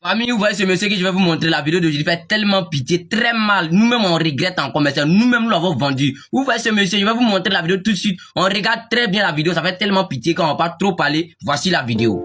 Parmi vous voyez ce monsieur que je vais vous montrer la vidéo d'aujourd'hui, il fait tellement pitié, très mal. Nous-mêmes on regrette encore, mais nous-mêmes nous l'avons vendu. Vous voyez ce monsieur, je vais vous montrer la vidéo tout de suite. On regarde très bien la vidéo, ça fait tellement pitié qu'on va pas trop parler. Voici la vidéo.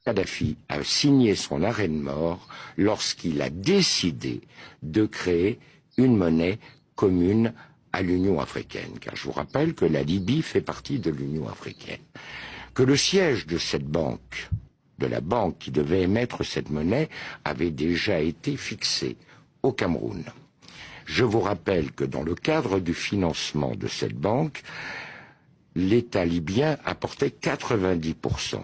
Kadhafi a signé son arrêt de mort lorsqu'il a décidé de créer une monnaie commune à l'Union africaine. Car je vous rappelle que la Libye fait partie de l'Union africaine. Que le siège de cette banque, de la banque qui devait émettre cette monnaie, avait déjà été fixé au Cameroun. Je vous rappelle que dans le cadre du financement de cette banque, l'État libyen apportait 90%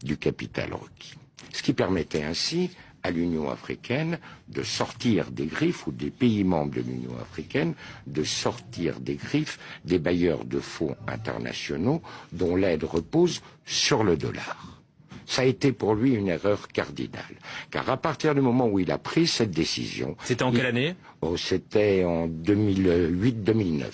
du capital requis. Ce qui permettait ainsi à l'Union africaine de sortir des griffes, ou des pays membres de l'Union africaine, de sortir des griffes des bailleurs de fonds internationaux dont l'aide repose sur le dollar. Ça a été pour lui une erreur cardinale. Car à partir du moment où il a pris cette décision... C'était en quelle année ? C'était en 2008-2009.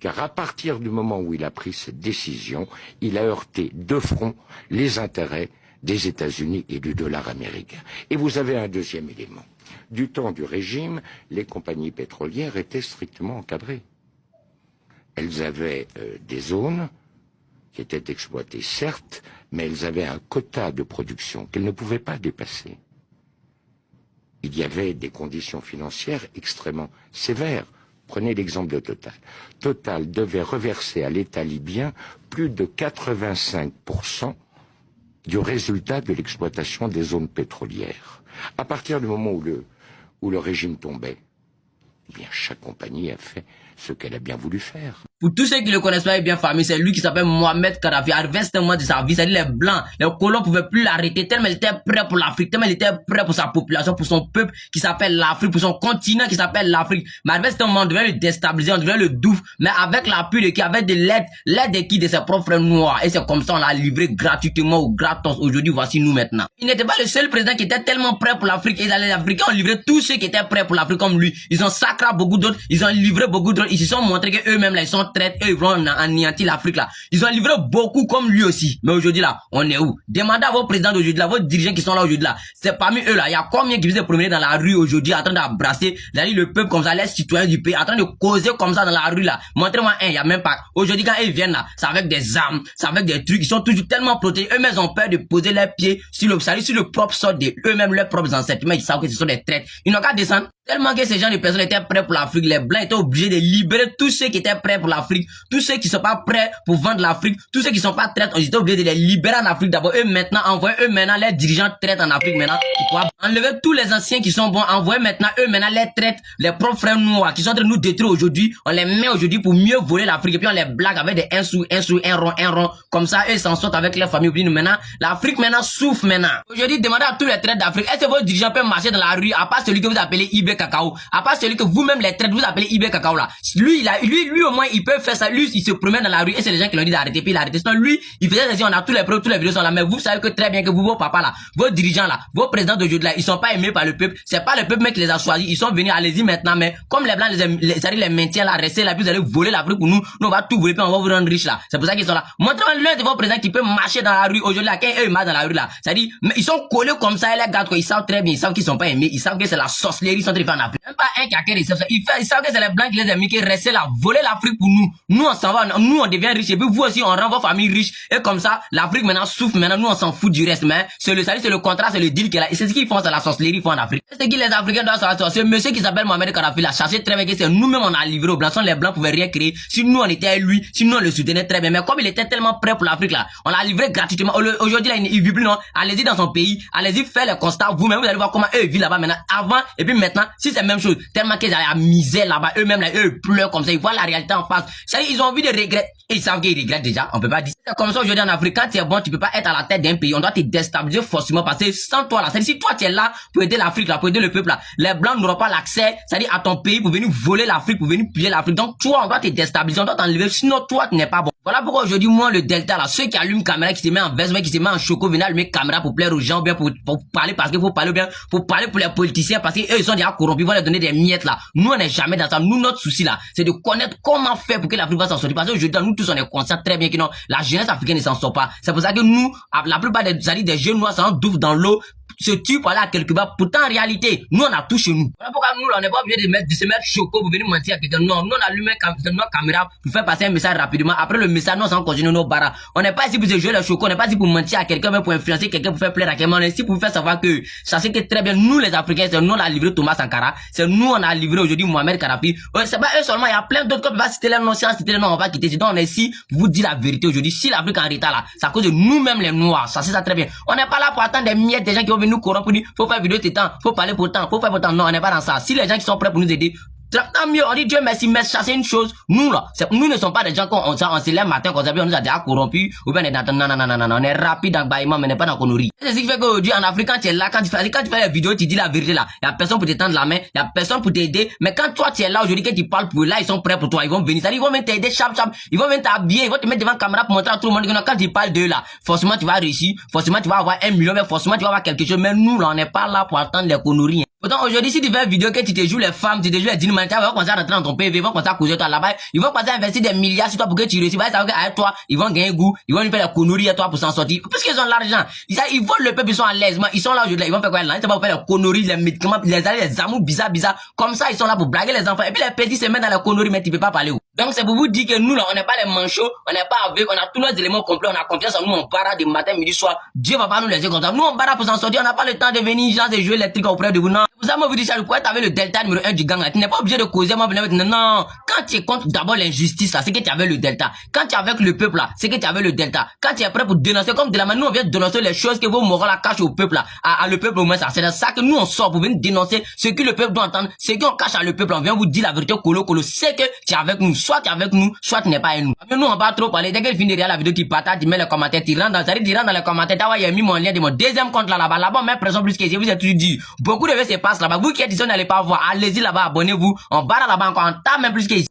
Car à partir du moment où il a pris cette décision, il a heurté de front les intérêts des États-Unis et du dollar américain. Et vous avez un deuxième élément. Du temps du régime, les compagnies pétrolières étaient strictement encadrées. Elles avaient des zones qui étaient exploitées, certes, mais elles avaient un quota de production qu'elles ne pouvaient pas dépasser. Il y avait des conditions financières extrêmement sévères. Prenez l'exemple de Total. Total devait reverser à l'État libyen plus de 85% du résultat de l'exploitation des zones pétrolières. À partir du moment où le régime tombait, eh bien, chaque compagnie a fait ce qu'elle a bien voulu faire. Pour tous ceux qui le connaissent pas bien famille, c'est lui qui s'appelle Mohamed Kadhafi. À l'investissement de sa vie, c'est-à-dire les blancs, les colons pouvaient plus l'arrêter tellement il était prêt pour l'Afrique, tellement il était prêt pour sa population, pour son peuple qui s'appelle l'Afrique, pour son continent qui s'appelle l'Afrique. Mais à l'investissement, on devait le déstabiliser, on devait le douf, mais avec l'appui de qui, avec de l'aide de qui, de ses propres frères noirs. Et c'est comme ça on l'a livré gratuitement ou gratos. Aujourd'hui, voici nous maintenant. Il n'était pas le seul président qui était tellement prêt pour l'Afrique. Et les Africains ont livré tous ceux qui étaient prêts pour l'Afrique comme lui. Ils ont sacré beaucoup d'autres, ils ont livré beaucoup d'autres, ils se sont montrés que eux-mêmes là, ils sont traites, eux ils vont anéantir l'Afrique là. Ils ont livré beaucoup comme lui aussi. Mais aujourd'hui là, on est où? Demandez à vos présidents d'aujourd'hui là, vos dirigeants qui sont là aujourd'hui là. C'est parmi eux là, il y a combien qui se promener dans la rue aujourd'hui en train d'embrasser le peuple comme ça, les citoyens du pays, en train de causer comme ça dans la rue là. Montrez-moi un, il y a même pas. Aujourd'hui quand ils viennent là, c'est avec des armes, c'est avec des trucs, ils sont toujours tellement protégés. Eux-mêmes ils ont peur de poser leurs pieds sur le propre sol de eux-mêmes, leurs propres ancêtres. Mais ils savent que ce sont des traites. Ils n'ont qu'à descendre. Tellement que ces gens de personnes étaient prêts pour l'Afrique, les blancs étaient obligés de libérer tous ceux qui étaient prêts pour l'Afrique, tous ceux qui sont pas prêts pour vendre l'Afrique, tous ceux qui sont pas traites, ils étaient obligés de les libérer en Afrique d'abord. Eux maintenant, envoyer eux maintenant les dirigeants traites en Afrique maintenant, pour pouvoir enlever tous les anciens qui sont bons, envoyer maintenant eux maintenant les traites, les propres frères noirs qui sont en train de nous détruire aujourd'hui, on les met aujourd'hui pour mieux voler l'Afrique et puis on les blague avec des un sou, un rond, comme ça eux s'en sortent avec leurs familles. Nous maintenant, l'Afrique maintenant souffre maintenant. Aujourd'hui, demandez à tous les traites d'Afrique, est-ce que vos dirigeants peuvent marcher dans la rue, à part celui que vous appelez IB Cacao, à part celui que vous-même les traites, vous appelez IB Cacao là. Lui au moins, il peut faire ça. Lui, il se promène dans la rue et c'est les gens qui l'ont dit d'arrêter, puis il a arrêté. Sinon, lui, il faisait ça, on a tous les preuves, tous les vidéos sont là. Mais vous savez que très bien que vous, vos papas là, vos dirigeants là, vos présidents d'aujourd'hui là, ils sont pas aimés par le peuple. C'est pas le peuple mais qui les a choisis. Ils sont venus, allez-y maintenant, mais comme les blancs, les maintiennent là, restez là, puis vous allez voler l'Afrique pour nous. Nous, on va tout voler, puis on va vous rendre riches là. C'est pour ça qu'ils sont là. Montrez-moi l'un de vos présidents qui peut marcher dans la rue aujourd'hui là, quand eux, ils marchent dans la rue là. C'est-à-dire, mais ils sont collés comme ça, et les gars, quoi. Ils savent très bien, ils savent qu'ils sont pas aimés, ils savent que c'est la sorcellerie, ils sont très en Afrique. Même pas un qui a qu'à ils savent que c'est les blancs qui les ont mis, qui restaient là, voler l'Afrique pour nous. Nous, on s'en va, nous, on devient riches, et puis vous aussi, on rend vos familles riches, et comme ça, l'Afrique maintenant souffre, maintenant, nous, on s'en fout du reste, mais c'est le contrat, c'est le deal qu'il a, et c'est ce qu'ils font, c'est la sorcellerie, ils font en Afrique. C'est ce que les Africains doivent savoir, ce monsieur qui s'appelle Mohamed Kadhafi, là, cherché très bien que c'est nous-mêmes, on a livré aux blancs, sans les blancs pouvaient rien créer, si nous, on était à lui, si nous, on le soutenait très bien, mais comme il était tellement prêt pour l'Afrique, là, on l'a livré gratuitement, aujourd'hui, là, il vit plus, non, allez-y dans son pays, allez-y faire les constats, vous-même, vous allez voir comment eux vivent là-bas maintenant, avant, et puis maintenant, Si c'est la même chose, tellement qu'ils ont la misère là-bas, eux-mêmes, là, eux, ils pleurent comme ça, ils voient la réalité en face. C'est-à-dire, ils ont envie de regretter. Ils savent qu'ils regrettent déjà, on peut pas dire. C'est comme ça aujourd'hui en Afrique, quand tu es bon, tu peux pas être à la tête d'un pays, on doit te déstabiliser forcément parce que sans toi là, c'est-à-dire si toi tu es là pour aider l'Afrique là, pour aider le peuple là, les blancs n'auront pas l'accès, c'est-à-dire à ton pays pour venir voler l'Afrique, pour venir piller l'Afrique. Donc toi, on doit te déstabiliser, on doit t'enlever, sinon toi tu n'es pas bon. Voilà pourquoi aujourd'hui, moi, le Delta là, ceux qui allument caméra, qui se met en veste, qui se met en choco, viennent allumer caméra pour plaire aux gens, bien pour parler parce qu'il faut parler bien, pour parler pour les politiciens parce qu'eux ils sont déjà corrompus, ils vont leur donner des miettes là. Nous on n'est jamais dans ça. Nous notre souci là, c'est de connaître comment faire pour que l'Afrique va s'en sortir. Parce que aujourd'hui, nous tous on est conscients très bien que non, la jeunesse africaine ne s'en sort pas. C'est pour ça que nous, la plupart des jeunes noirs s'endouffent dans l'eau, se tue pour aller à quelque part. Pourtant, en réalité, nous, on a tout chez nous. Voilà pourquoi nous, on n'est pas obligé de se mettre choco pour venir mentir à quelqu'un. Non, nous, on allume notre caméra pour faire passer un message rapidement. Après le message, nous, on continue nos barras. On n'est pas ici pour se jouer le choco, on n'est pas ici pour mentir à quelqu'un, mais pour influencer quelqu'un, pour faire plaire à quelqu'un. On est ici pour faire savoir que, sachez que très bien, nous, les Africains, c'est nous, on a livré Thomas Sankara. C'est nous, on a livré aujourd'hui Mohamed Kadhafi. C'est pas eux seulement, il y a plein d'autres, comme on va citer les noms, si on citer les noms, on va quitter. Donc, on est ici pour vous dire la vérité aujourd'hui. Si l'Afrique est en retard là, c'est à cause de nous-mêmes, les Noirs. Sachez ça très bien. On n'est pas là pour attendre des miettes, des gens qui vont venir nous corrompre pour dire, faut faire vidéo temps, faut parler pour temps, faut faire pour temps. Non, on n'est pas dans ça. Si les gens qui sont prêts pour nous aider, tant mieux, on dit Dieu merci, mais ça c'est une chose. Nous là, nous ne sommes pas des gens qu'on se lève matin, qu'on s'appelle, on nous a déjà corrompus, ou bien on est dans, non, on est rapide dans le bâillement, mais on n'est pas dans la connerie. C'est ce qui fait qu'aujourd'hui en Afrique, quand tu es là, quand tu fais les vidéos, tu dis la vérité là, y a personne pour te tendre la main, y a personne pour t'aider, mais quand toi tu es là aujourd'hui, que tu parles pour eux, là, ils sont prêts pour toi, ils vont venir, ils vont venir t'aider, chap, ils vont venir t'habiller, ils vont te mettre devant la caméra pour montrer à tout le monde que non, quand tu parles d'eux là, forcément tu vas réussir, forcément tu vas avoir 1 million, mais forcément tu vas avoir quelque chose, mais nous là, on n'est pas là pour attendre les conneries. Pourtant, aujourd'hui, si tu fais une vidéo que tu te joues les femmes, tu te joues les dînes humanitaires, ils vont commencer à rentrer dans ton PV, ils vont commencer à causer toi là-bas, ils vont commencer à investir des milliards sur toi pour que tu réussisses. Ils vont savoir qu'avec toi, ils vont gagner goût, ils vont lui faire des conneries à toi pour s'en sortir. Parce qu'ils ont l'argent. Ils volent le peuple, ils sont à l'aise. Ils sont là aujourd'hui, ils vont faire quoi là? Ils vont faire des conneries, les médicaments, les amours bizarres. Comme ça, ils sont là pour blaguer les enfants. Et puis les petits se mettent dans les conneries, mais tu peux pas parler. Donc c'est pour vous dire que nous là, on n'est pas les manchots, on n'est pas avec, on a tous nos éléments complets, on a confiance en nous, on barra de matin, midi, soir. Dieu va pas nous laisser comme ça. Nous on barra pour s'en sortir, on n'a pas le temps de venir, genre de jouer électrique auprès de vous. Non. C'est pour ça, moi, vous dites ça, pourquoi t'avais le delta numéro 1 du gang là, tu n'es pas obligé de causer, moi, non. Quand tu es contre d'abord l'injustice là, c'est que tu avais le delta. Quand tu es avec le peuple là, c'est que tu avais le delta. Quand tu es prêt pour dénoncer, comme de la manière, nous on vient dénoncer les choses que vos moraux la cachent au peuple là, à le peuple au moins ça. C'est dans ça que nous on sort pour venir dénoncer ce que le peuple doit entendre, ce qu'on cache à le peuple, on vient vous dire la vérité, colo, c'est que tu es avec nous, soit tu es avec nous, soit tu n'es pas avec nous. Mais nous on va trop parler, dès qu'elle finit derrière la vidéo, tu partages, tu mets les commentaires, tu rentres dans les commentaires, t'as il a mis mon lien de mon deuxième compte là-bas, on met pression plus que je vous ai tout dit. Beaucoup de choses se passent là-bas, vous qui êtes ici, n'allez pas voir, allez-y là-bas, abonnez-vous, on barre là-bas encore, on tape même plus que ici.